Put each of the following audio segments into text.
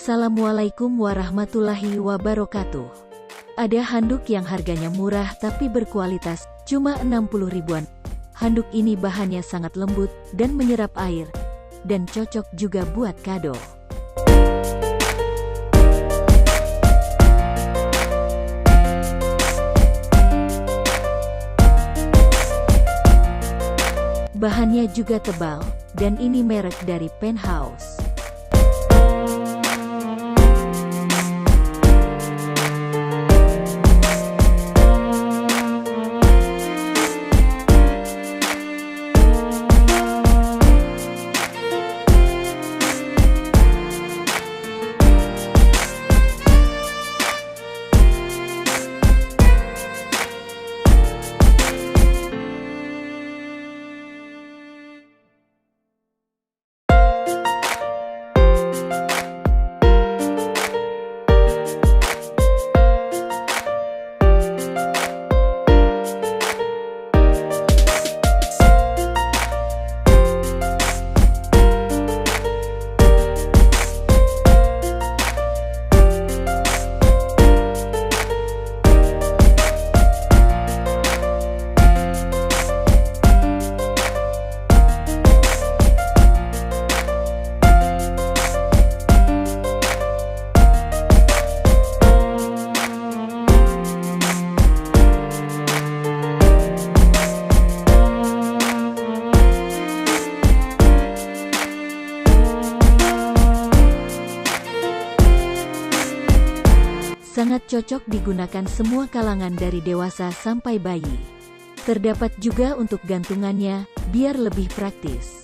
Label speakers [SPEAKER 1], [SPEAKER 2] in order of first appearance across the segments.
[SPEAKER 1] Assalamualaikum warahmatullahi wabarakatuh. Ada handuk yang harganya murah tapi berkualitas, cuma 60 ribuan. Handuk ini bahannya sangat lembut dan menyerap air, dan cocok juga buat kado. Bahannya juga tebal, dan ini merek dari Penthouse. Sangat cocok digunakan semua kalangan dari dewasa sampai bayi. Terdapat juga untuk gantungannya, biar lebih praktis.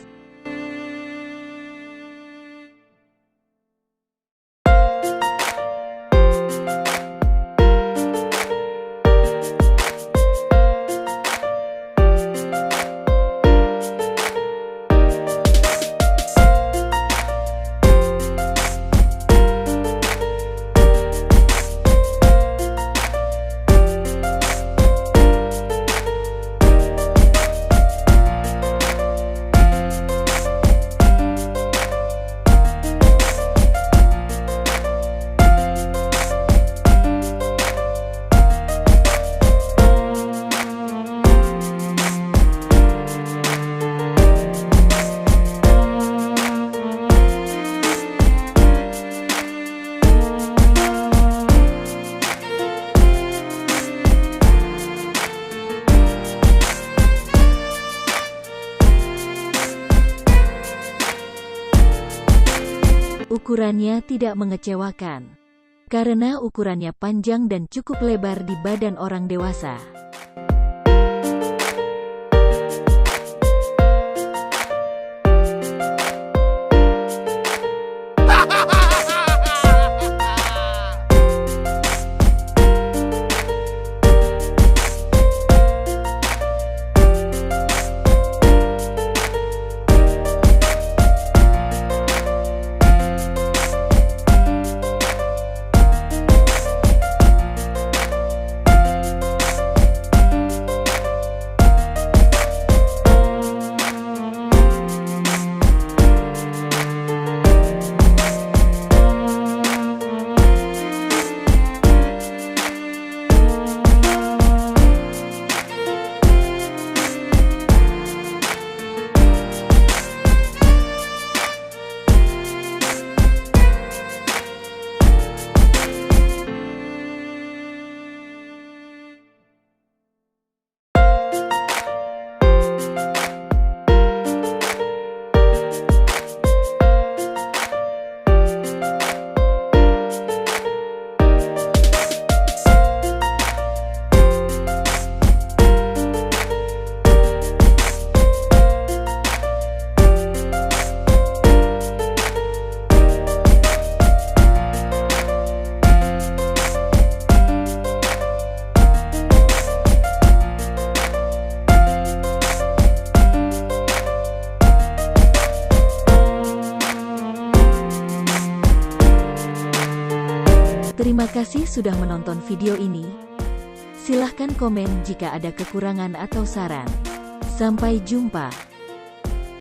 [SPEAKER 1] Ukurannya tidak mengecewakan, karena ukurannya panjang dan cukup lebar di badan orang dewasa. Terima kasih sudah menonton video ini. Silahkan komen jika ada kekurangan atau saran. Sampai jumpa.